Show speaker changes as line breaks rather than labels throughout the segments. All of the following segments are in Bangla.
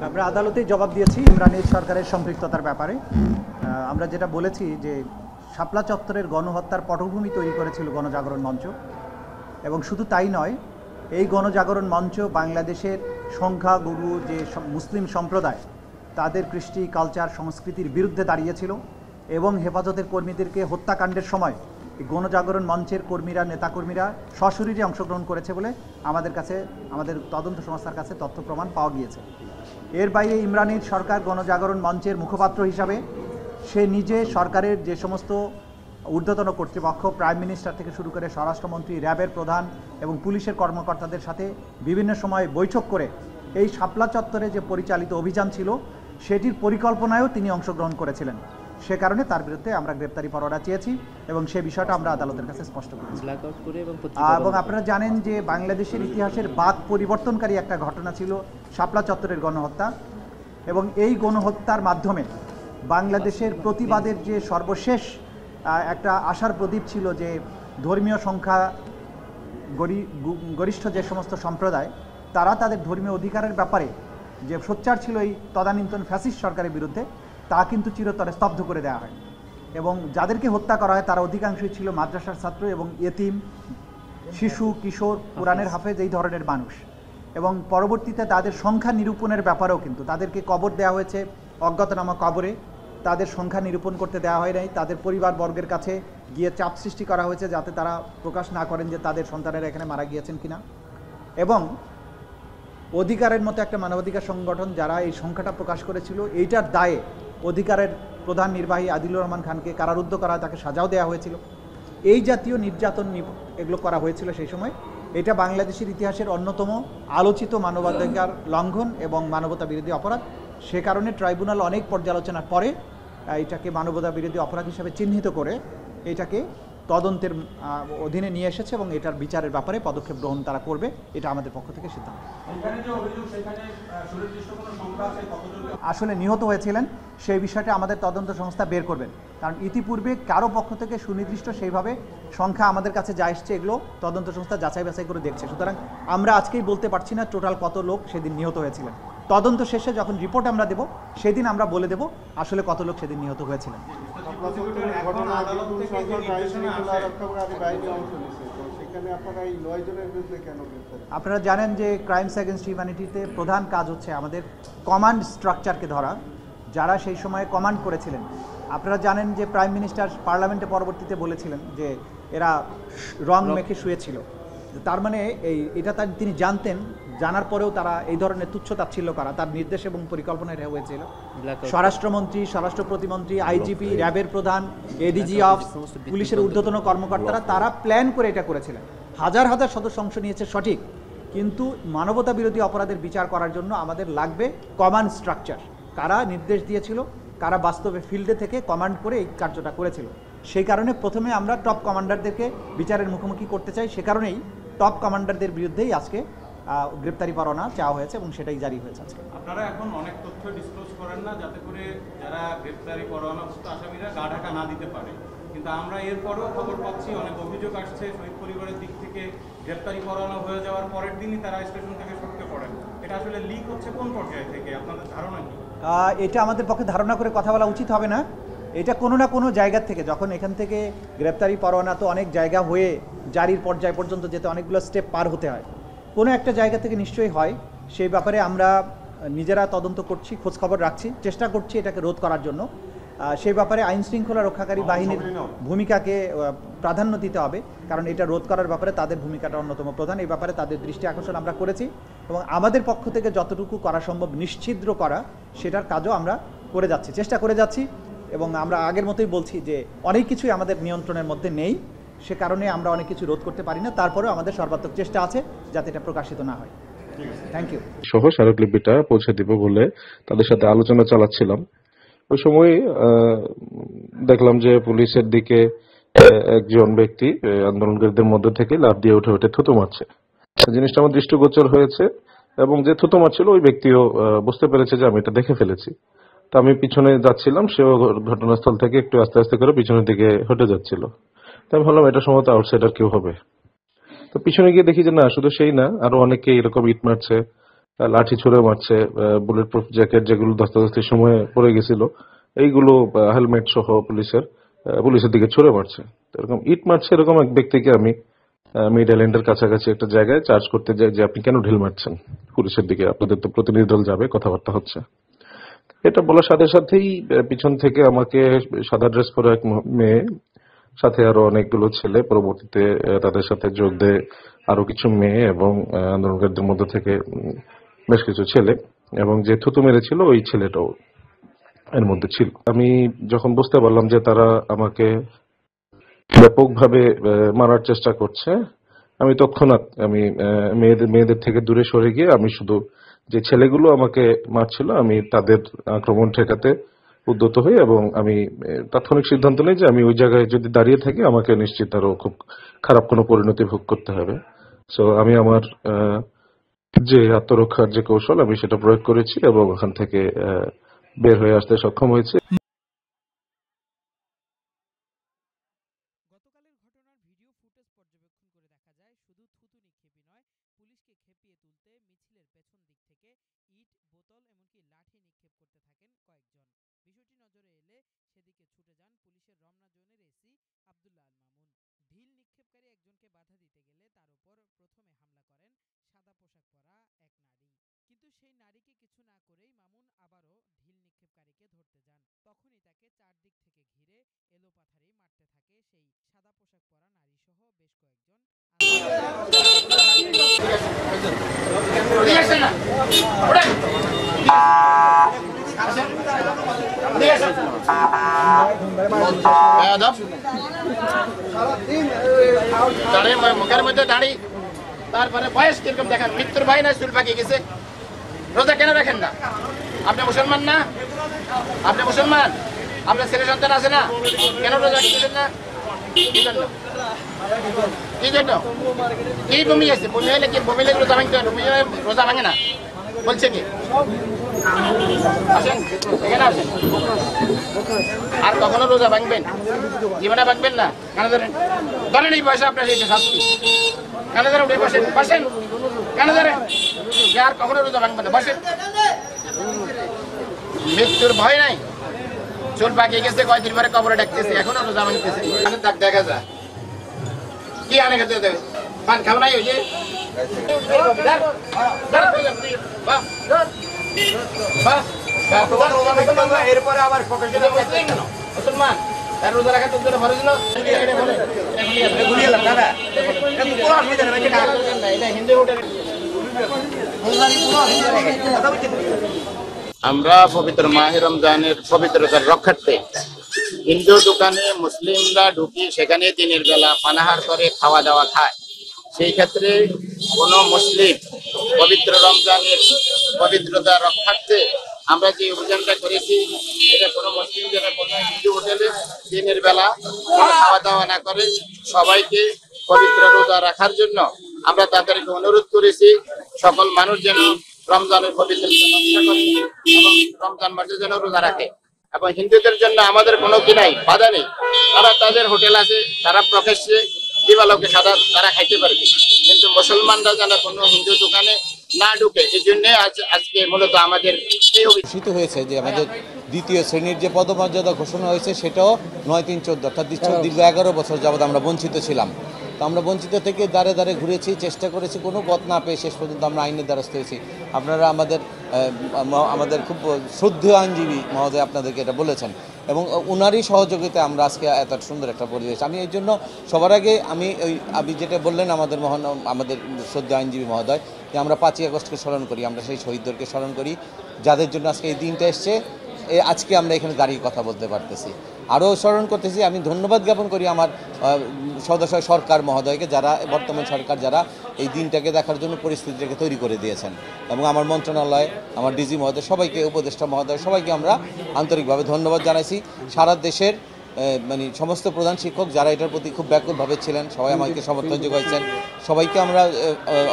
আমরা আদালতে জবাব দিয়েছি ইমরানের সরকারের সম্পৃক্ততার ব্যাপারে। আমরা যেটা বলেছি যে শাপলা চত্বরের গণহত্যার পটভূমি তৈরি করেছিল গণজাগরণ মঞ্চ, এবং শুধু তাই নয়, এই গণজাগরণ মঞ্চ বাংলাদেশের সংখ্যাগুরু যে মুসলিম সম্প্রদায় তাদের কৃষ্টি, কালচার, সংস্কৃতির বিরুদ্ধে দাঁড়িয়েছিল এবং হেফাজতের কর্মীদেরকে হত্যাকাণ্ডের সময় গণজাগরণ মঞ্চের কর্মীরা, নেতাকর্মীরা সশরীরে অংশগ্রহণ করেছে বলে আমাদের তদন্ত সংস্থার কাছে তথ্য প্রমাণ পাওয়া গিয়েছে। এর বাইরে ইমরানের সরকার গণজাগরণ মঞ্চের মুখপাত্র হিসাবে সে নিজে সরকারের যে সমস্ত ঊর্ধ্বতন কর্তৃপক্ষ, প্রাইম মিনিস্টার থেকে শুরু করে স্বরাষ্ট্রমন্ত্রী, র্যাবের প্রধান এবং পুলিশের কর্মকর্তাদের সাথে বিভিন্ন সময় বৈঠক করে এই শাপলা চত্বরে যে পরিচালিত অভিযান ছিল সেটির পরিকল্পনায়ও তিনি অংশগ্রহণ করেছিলেন। সে কারণে তার বিরুদ্ধে আমরা গ্রেপ্তারি পরোয়ানা চেয়েছি এবং সে বিষয়টা আমরা আদালতের কাছে স্পষ্ট করেছি। এবং আপনারা জানেন যে বাংলাদেশের ইতিহাসের বাদ পরিবর্তনকারী একটা ঘটনা ছিল শাপলা চত্বরের গণহত্যা, এবং এই গণহত্যার মাধ্যমে বাংলাদেশের প্রতিবাদের যে সর্বশেষ একটা আশার প্রদীপ ছিল যে ধর্মীয় সংখ্যা গরিষ্ঠ যে সমস্ত সম্প্রদায় তারা তাদের ধর্মীয় অধিকারের ব্যাপারে যে সোচ্চার ছিল এই তদানীন্তন ফ্যাসিস্ট সরকারের বিরুদ্ধে, তা কিন্তু চিরতরে স্তব্ধ করে দেওয়া হয়। এবং যাদেরকে হত্যা করা হয় তারা অধিকাংশই ছিল মাদ্রাসার ছাত্র এবং ইয়েতিম, শিশু, কিশোর, কোরআনের হাফেজ, এই ধরনের মানুষ। এবং পরবর্তীতে তাদের সংখ্যা নিরূপণের ব্যাপারেও কিন্তু তাদেরকে কবর দেওয়া হয়েছে অজ্ঞাতনামা কবরে, তাদের সংখ্যা নিরূপণ করতে দেওয়া হয় নাই। তাদের পরিবারবর্গের কাছে গিয়ে চাপ সৃষ্টি করা হয়েছে যাতে তারা প্রকাশ না করেন যে তাদের সন্তানেরা এখানে মারা গিয়েছেন কিনা। এবং অধিকারের মতো একটা মানবাধিকার সংগঠন যারা এই সংখ্যাটা প্রকাশ করেছিল, এইটার দায়ে অধিকারের প্রধান নির্বাহী আদিলুর রহমান খানকে কারারুদ্ধ করা, তাকে সাজাও দেওয়া হয়েছিল। এই জাতীয় নির্যাতন এগুলো করা হয়েছিল সেই সময়। এটা বাংলাদেশের ইতিহাসের অন্যতম আলোচিত মানবাধিকার লঙ্ঘন এবং মানবতা বিরোধী অপরাধ। সে কারণে ট্রাইব্যুনাল অনেক পর্যালোচনার পরে এটাকে মানবতা বিরোধী অপরাধ হিসেবে চিহ্নিত করে এটাকে তদন্তের অধীনে নিয়ে এসেছে এবং এটার বিচারের ব্যাপারে পদক্ষেপ গ্রহণ তারা করবে, এটা আমাদের পক্ষ থেকে সিদ্ধান্ত। আসলে নিহত হয়েছিলেন সেই বিষয়টা আমাদের তদন্ত সংস্থা বের করবেন, কারণ ইতিপূর্বে কারো পক্ষ থেকে সুনির্দিষ্ট সেইভাবে সংখ্যা আমাদের কাছে যা এসছে এগুলো তদন্ত সংস্থা যাচাই বাছাই করে দেখছে। সুতরাং আমরা আজকেই বলতে পারছি না টোটাল কত লোক সেদিন নিহত হয়েছিলেন। তদন্ত শেষে যখন রিপোর্ট আমরা দেব সেদিন আমরা বলে দেব আসলে কত লোক সেদিন নিহত হয়েছিলেন। আপনারা জানেন যে ক্রাইমস এগেনস্ট হিউম্যানিটিতে প্রধান কাজ হচ্ছে আমাদের কমান্ড স্ট্রাকচারকে ধরা, যারা সেই সময়ে কমান্ড করেছিলেন। আপনারা জানেন যে প্রাইম মিনিস্টার পার্লামেন্টে পরবর্তীতে বলেছিলেন যে এরা রং মেখে শুয়েছিল। তার মানে এটা তিনি জানতেন, জানার পরেও তারা এই ধরনের তুচ্ছ-তাচ্ছিল্য করা তার নির্দেশ এবং পরিকল্পনায় হয়েছিল। স্বরাষ্ট্রমন্ত্রী, স্বরাষ্ট্র প্রতিমন্ত্রী, আইজিপি, র্যাবের প্রধান, এডিজি অফ, পুলিশের ঊর্ধ্বতন কর্মকর্তারা তারা প্ল্যান করে এটা করেছিলেন। হাজার হাজার সদস্য অংশ নিয়েছে সঠিক, কিন্তু মানবতা বিরোধী অপরাধের বিচার করার জন্য আমাদের লাগবে কমান্ড স্ট্রাকচার। কারা নির্দেশ দিয়েছিল, কারা বাস্তবে ফিল্ডে থেকে কমান্ড করে এই কার্যটা করেছিল। সেই কারণে প্রথমে আমরা টপ কমান্ডারদেরকে বিচারের মুখোমুখি করতে চাই। সে কারণেই টপ কমান্ডারদের বিরুদ্ধেই আজকে গ্রেপ্তারি পরোয়ানা চাওয়া হয়েছে এবং সেটাই জারি হয়েছে আজকে।
আপনারা এখন অনেক তথ্য ডিসক্লোজ করেন না যাতে করে যারা গ্রেপ্তারি পরোয়ানাভুক্ত আসামিরা গা ঢাকা না দিতে পারে, কিন্তু আমরা এরপরেও খবর পাচ্ছি অনেক অভিযোগ আসছে শহীদ পরিবারের দিক থেকে গ্রেপ্তারি পরোয়ানা হয়ে যাওয়ার পরের দিনই তারা স্টেশন থেকে সরতে পড়েন। এটা আসলে লিক হচ্ছে কোন পর্যায়ে থেকে, আপনাদের ধারণা কি?
এটা আমাদের পক্ষে ধারণা করে কথা বলা উচিত হবে না। এটা কোনো না কোনো জায়গা থেকে, যখন এখান থেকে গ্রেপ্তারি পরোয়ানা তো অনেক জায়গা হয়ে জারির পর্যায় পর্যন্ত যেতে অনেকগুলো স্টেপ পার হতে হয়, কোনো একটা জায়গা থেকে নিশ্চয়ই হয়। সেই ব্যাপারে আমরা নিজেরা তদন্ত করছি, খোঁজখবর রাখছি, চেষ্টা করছি এটাকে রোধ করার জন্য। সেই ব্যাপারে আইন শৃঙ্খলা রক্ষাকারী বাহিনীর ভূমিকাকে প্রাধান্য দিতে হবে, কারণ এটা রোধ করার ব্যাপারে তাদের ভূমিকাটা অন্যতম প্রধান। এই ব্যাপারে তাদের দৃষ্টি আকর্ষণ আমরা করেছি এবং আমাদের পক্ষ থেকে যতটুকু করা সম্ভব নিশ্ছিদ্র করা সেটার কাজও আমরা করে যাচ্ছি, চেষ্টা করে যাচ্ছি। এবং আমরা আগের মতোই বলছি যে অনেক কিছুই আমাদের নিয়ন্ত্রণের মধ্যে নেই, সে কারণে আমরা অনেক কিছু রোধ করতে পারি না। তারপরেও আমাদের সর্বাত্মক চেষ্টা আছে যাতে এটা প্রকাশিত না হয়। Thank you.
সহ স্মারকলিপিটা পৌঁছে দিব বলে তাদের সাথে আলোচনা চালাচ্ছিলাম। ওই সময় দেখলাম যে পুলিশের দিকে একজন ব্যক্তি আন্দোলনকারীদের মধ্যে থেকে লাফ দিয়ে উঠে থুতু মারছে। জিনিসটা আমার দৃষ্টিগোচর হয়েছে এবং যে থুতু মারছিল ওই ব্যক্তিও বুঝতে পেরেছে যে আমি এটা দেখে ফেলেছি। তা আমি পিছনে যাচ্ছিলাম, সেও ঘটনাস্থল থেকে একটু আস্তে আস্তে করে পিছনের দিকে হেঁটে যাচ্ছিল। তাই আমি ভাবলাম এটা সম্ভবত আউটসাইডার কেউ হবে। তো পিছনে গিয়ে দেখি যে না, শুধু সেই না, আরো অনেকে এরকম ইট মারছে, লাঠি ছুঁড়ে মারছে, বুলেট প্রুফ জ্যাকেট যেগুলো ধস্তাধস্তির সময় পড়ে গেছিল এইগুলো হেলমেট সহ পুলিশের দিকে ছুঁড়ে মারছে। এরকম ইট মারছে এরকম এক ব্যক্তিকে আমি মিড আইল্যান্ডের কাছাকাছি একটা জায়গায় চার্জ করতে যাই যে আপনি কেন ঢিল মারছেন পুলিশের দিকে, আপনাদের তো প্রতিনিধি দল যাবে, কথাবার্তা হচ্ছে। এটা বলার সাথে সাথেই পিছন থেকে আমাকে সাদা ড্রেস পরে এক মেয়ে, সাথে আরো অনেকগুলো ছেলে, পরবর্তীতে তাদের সাথে যোগ দেয় আরো কিছু মেয়ে এবং আন্দোলনকারীদের মধ্যে থেকে বেশ কিছু ছেলে, এবং যে থুতু মেরেছিল ওই ছেলেটাও এর মধ্যে ছিল। আমি যখন বুঝতে পারলাম যে তারা আমাকে ব্যাপকভাবে মারার চেষ্টা করছে, আমি তৎক্ষণাৎ মেয়েদের থেকে দূরে সরে গিয়ে আমি শুধু যে ছেলেগুলো আমাকে মারছিল আমি তাদের আক্রমণ ঠেকাতে উদ্যত হই, এবং আমি তাৎক্ষণিক সিদ্ধান্ত নিই যে আমি ওই জায়গায় যদি দাঁড়িয়ে থাকি আমাকে নিশ্চিত আরো খুব খারাপ কোনো পরিণতি ভোগ করতে হবে। সো আমি আমার যে আত্মরক্ষার যে কৌশল আমি সেটা প্রয়োগ করেছি এবং ওখান থেকে বের হয়ে আসতে সক্ষম হয়েছি।
গতকালের ঘটনার ভিডিও ফুটেজ পর্যবেক্ষণ করে দেখা যায় শুধু থুতু নিক্ষেপই নয়, পুলিশকে খেপিয়ে তুলতে মিছিলের পেছন দিক থেকে ইট, বোতল এমনকি লাঠি নিক্ষেপ করতে থাকেন কয়েকজন। বিষয়টি নজরে এলে সেদিকে ছুটে যান পুলিশের রমনা জোনের এসি আব্দুল্লাহ আল মামুন। ঢিল নিক্ষেপকারী একজনকে বাধা দিতে গেলে তার উপর প্রথমে হামলা করেন সাদা পোশাক পরা এক নারী। কিন্তু সেই নারীকে কিছু না করেই মামুন আবারও ঢিল নিক্ষেপকারীকে ধরতে যান। তখনই তাকে চারদিক থেকে ঘিরে এলোপাথারি মারতে থাকে সেই সাদা পোশাক পরা নারী সহ বেশ কয়েকজন।
মুখের মধ্যে দাঁড়ি, তারপরে বয়স কিরকম দেখেন, মৃত্যুর ভাই না চুল পাকিয়ে গেছে। রোজা কেন রাখেন না? আপনি মুসলমান না? আপনি মুসলমান, আপনার ছেলে সন্তান আছে না? কেন রোজা রাখতেছেন না? কি জন্য? কি জন্য? কি বমি আছে? বমি হলে কি বমি লেগে রোজা ভাঙতে হয়? বমি হলে রোজা ভাঙে না বলছে কি? আসেন এখানে আসেন। আর কখনো রোজা ভাঙবেন? জীবনে ভাঙবেন না। কেন ধরেন? ধরেন এই বয়সে আপনার এই শাস্তি। কেন ধরেন? উঠে বসেন, বসেন। কেন ধরেন? আর কখনো রোজা ভাঙবেন না, বসেন। মৃত্যুর ভয় নাই, চুল পাকিয়ে গেছে, কয়দিন পরে কবরে ডাকতেছে, এখনো রোজা ভাঙতেছে। দাগ দেখা যায় কি আনে খেতে দেবে? পান খাও নাই? ওই যে এরপরে আবার মুসলমান রোজা রাখা তোর জন্য ফরজ না? আমরা পবিত্র মাহে রমজানের পবিত্রতার রক্ষার্থে হিন্দু দোকানে মুসলিমরা ঢুকি, সেখানে দিনের বেলা পানাহার করে খাওয়া দাওয়া খায়। সেই ক্ষেত্রে কোন মুসলিম পবিত্র রমজানের পবিত্রতা রক্ষার্থে আমরা যে অভিযানটা করেছি, এটা কোনো মুসলিম যেন কোনো হিন্দু হোটেলে দিনের বেলা খাওয়া দাওয়া না করে সবাইকে পবিত্র রোজা রাখার জন্য আমরা তাদেরকে অনুরোধ করেছি। সকল মানুষ যেন রমজানের পবিত্রতা রক্ষা করে এবং রমজান মাসে যেন রোজা রাখে। এবং হিন্দুদের জন্য আমাদের কোনো কি নাই, বাধা নেই। তারা তাদের হোটেল আছে, তারা প্রকাশ্যে দিবালোকে সাদা তারা খাইতে পারবে, কিন্তু মুসলমানরা যেন কোনো হিন্দু দোকানে না ঢুকে। এই জন্য আজকে মূলত আমাদের
ঘোষিত হয়েছে যে আমাদের দ্বিতীয় শ্রেণীর যে পদমর্যাদা ঘোষণা হয়েছে সেটাও ৯-৩-১৪ অর্থাৎ দীর্ঘ ১১ বছর যাবৎ আমরা বঞ্চিত ছিলাম। তো আমরা বঞ্চিত থেকে দাঁড়ে দাঁড়ে ঘুরেছি, চেষ্টা করেছি, কোনো পথ না পেয়ে শেষ পর্যন্ত আমরা আইনের দ্বারস্থ হয়েছি। আপনারা আমাদের খুব শ্রদ্ধেয় আইনজীবী মহোদয় আপনাদেরকে এটা বলেছেন, এবং ওনারই সহযোগিতায় আমরা আজকে এত সুন্দর একটা পরিবেশ। আমি এই জন্য সবার আগে আমি যেটা বললেন আমাদের শ্রদ্ধেয় আইনজীবী মহোদয়, যে আমরা ৫ই আগস্টকে স্মরণ করি, আমরা সেই শহীদদেরকে স্মরণ করি যাদের জন্য আজকে এই দিনটা এসছে। আজকে আমরা এখানে দাঁড়িয়ে কথা বলতে পারতেছি, আরও স্মরণ করতেছি। আমি ধন্যবাদ জ্ঞাপন করি আমার সদস্য সরকার মহোদয়কে, যারা বর্তমান সরকার যারা এই দিনটাকে দেখার জন্য পরিস্থিতিটাকে তৈরি করে দিয়েছেন, এবং আমার মন্ত্রণালয়, আমার ডিজি মহোদয়, সবাইকে, উপদেষ্টা মহোদয়, সবাইকে আমরা আন্তরিকভাবে ধন্যবাদ জানাইছি। সারা দেশের সমস্ত প্রধান শিক্ষক যারা এটার প্রতি খুব ব্যাকুলভাবে ছিলেন, সবাই আমাকে সমর্থন যোগাইছেন, সবাইকে আমরা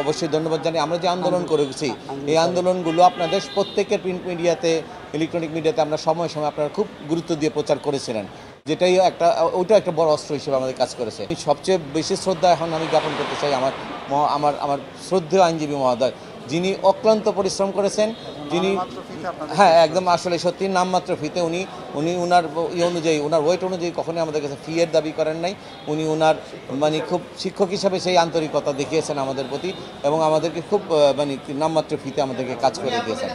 অবশ্যই ধন্যবাদ জানাই। আমরা যে আন্দোলন করেছি, এই আন্দোলনগুলো আপনাদের প্রত্যেকের প্রিন্ট মিডিয়াতে, ইলেকট্রনিক মিডিয়াতে আমরা সময় আপনারা খুব গুরুত্ব দিয়ে প্রচার করেছিলেন, যেটাই ওইটা একটা বড় অস্ত্র হিসেবে আমাদের কাজ করেছে। সবচেয়ে বেশি শ্রদ্ধা এখন আমি জ্ঞাপন করতে চাই আমার শ্রদ্ধেয় আইনজীবী মহোদয়, যিনি অক্লান্ত পরিশ্রম করেছেন, যিনি হ্যাঁ একদম আসলে সত্যি নামমাত্র ফিতে উনি ওনার অনুযায়ী ওনার ওয়েট অনুযায়ী কখনোই আমাদের কাছে ফি এর দাবি করেন নাই। উনি ওনার মানে খুব শিক্ষক হিসাবে সেই আন্তরিকতা দেখিয়েছেন আমাদের প্রতি এবং আমাদেরকে খুব মানে নামমাত্র ফিতে আমাদেরকে কাজ করে দিয়েছেন।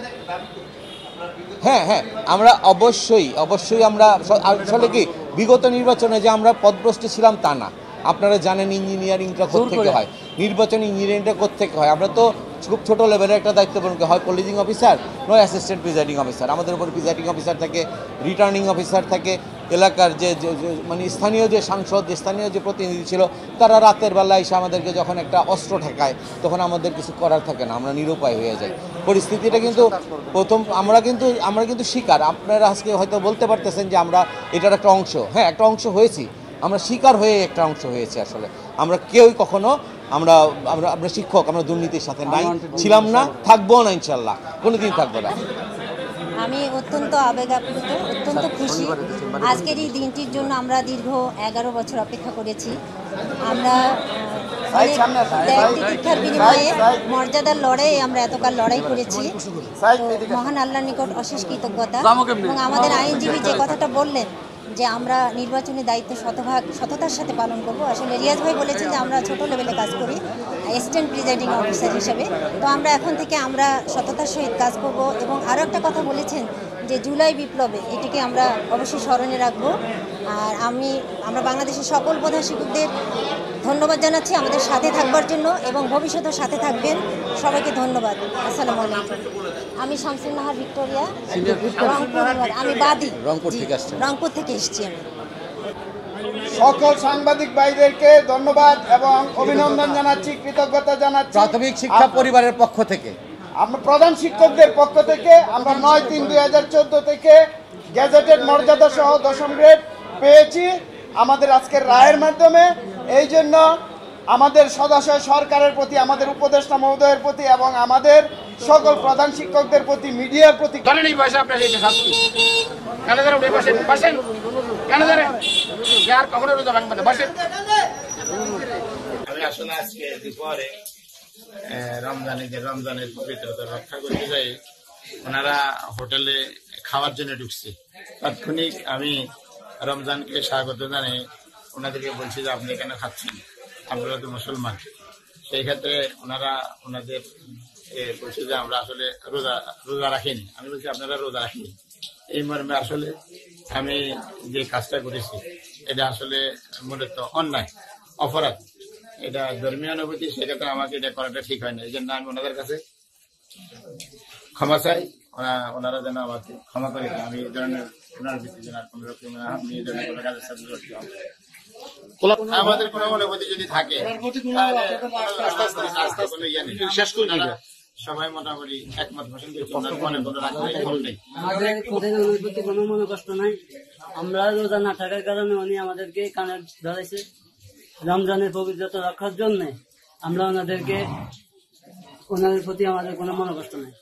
হ্যাঁ হ্যাঁ আমরা অবশ্যই আমরা আসলে কি বিগত নির্বাচনে যে আমরা পদভ্রষ্ট ছিলাম তা না। আপনারা জানেন ইঞ্জিনিয়ারিংটা কোত্থেকে হয়, নির্বাচন ইঞ্জিনিয়ারিংটা কোত্থেকে হয়। আমরা তো খুব ছোট লেভেলের একটা দায়িত্ব পালন করি, হয় প্রিজাইডিং অফিসার নয় অ্যাসিস্ট্যান্ট প্রিজাইডিং অফিসার। আমাদের উপর প্রিজাইডিং অফিসার থাকে, রিটার্নিং অফিসার থাকে, এলাকার যে মানে স্থানীয় যে সাংসদ, যে স্থানীয় যে প্রতিনিধি ছিল, তারা রাতের বেলা এসে আমাদেরকে যখন একটা অস্ত্র ঠেকায় তখন আমাদের কিছু করার থাকে না, আমরা নিরুপায় হয়ে যাই। পরিস্থিতিটা কিন্তু প্রথম আমরা কিন্তু শিকার। আপনারা আজকে হয়তো বলতে পারতেছেন যে আমরা এটার একটা অংশ, হ্যাঁ একটা অংশ হয়েছি, আমরা শিকার হয়ে একটা অংশ হয়েছে। আসলে আমরা কেউই কখনো আমরা শিক্ষক, আমরা দুর্নীতির সাথে নাই, ছিলাম না, থাকবো না, ইনশাল্লাহ কোনোদিন থাকবো না।
আমি অত্যন্ত আবেগ আপ্লুত, অত্যন্ত খুশি। আজকের এই দিনটির জন্য আমরা দীর্ঘ 11 বছর অপেক্ষা করেছি। আমরা দীক্ষার বিনিময়ে মর্যাদার লড়াইয়ে আমরা এতকাল লড়াই করেছি। মহান আল্লাহর নিকট অশেষ কৃতজ্ঞতা। এবং আমাদের আইনজীবী যে কথাটা বললেন যে আমরা নির্বাচনী দায়িত্ব সততার সাথে পালন করব, আসলে রিয়াজ ভাই বলেছেন যে আমরা ছোট লেভেলে কাজ করি অ্যাসিস্ট্যান্ট প্রিজাইডিং অফিসার হিসেবে। তো আমরা এখন থেকে আমরা সততার সহিত কাজ করব। এবং আরও একটা কথা বলেছেন যে জুলাই বিপ্লবে, এটিকে আমরা অবশ্যই স্মরণে রাখবো। আর আমরা বাংলাদেশের সকল প্রধান শিক্ষকদের ধন্যবাদ জানাচ্ছি আমাদের সাথে থাকবার জন্য এবং ভবিষ্যতেও সাথে থাকবেন। সবাইকে ধন্যবাদ। আসসালামু আলাইকুম। আমি শামসুন নাহার ভিক্টোরিয়া, আমি বাদী, রংপুর থেকে এসেছি। আমি
সকল সাংবাদিক ভাইদেরকে ধন্যবাদ এবং অভিনন্দন জানাচ্ছি, কৃতজ্ঞতা জানাচ্ছি।
প্রাথমিক শিক্ষা পরিবারের পক্ষ থেকে
আমরা প্রধান শিক্ষকদের পক্ষ থেকে আমরা 9/3/2014 থেকে গ্যাজেটেড মর্যাদা সহ 10ম গ্রেড পেয়েছি আমাদের আজকের রায়ের মাধ্যমে। এই জন্য আমাদের সদাশয় সরকারের প্রতি, আমাদের উপদেষ্টা মহোদয়ের প্রতি এবং আমাদের সকল প্রধান শিক্ষকদের প্রতি, মিডিয়ার প্রতি
আমি আসলে আজকে দুপুরে রমজানের পবিত্রতা রক্ষা করতে যাই ওনারা হোটেলে খাওয়ার জন্য ঢুকছে। তাৎক্ষণিক আমি রমজানকে স্বাগত জানাই, ওনাদেরকে বলছি যে আপনি এখানে খাচ্ছেন, আপনারা তো মুসলমান। সেই ক্ষেত্রে ওনারা ওনাদের বলছে যে আমরা আসলে রোজা রাখিনি। আমি বলছি আপনারা রোজা রাখিনি। এই মর্মে আসলে আমি যে কাজটা করেছি এটা আসলে মূলত অন্যায়, অপরাধ, এটা ধর্মীয় অনুভূতি। সেক্ষেত্রে আমাকে এটা করাটা ঠিক হয় না। এই জন্য আমি ওনাদের কাছে ক্ষমা চাই, ওনারা যেন আমাকে ক্ষমা করে দেন। আমি এই ধরনের ওনার ভিত্তিতে কোন রকম আমি এই ধরনের কোনো কাজের সাথে জড়িত হব। আমাদের কোনো অনুভূতি যদি থাকে সবাই মোটামুটি একমত পোষণ করছে, মনে কোনো নেই।
আমাদের অনুভূতি কোনো মনে কষ্ট নাই। আমরা রোজা না থাকার কারণে উনি আমাদেরকে কানে ধরেছে। রমজানের পবিত্রতা রক্ষার জন্য আমরা ওনাদের প্রতি আমাদের কোনো মনে কষ্ট নাই।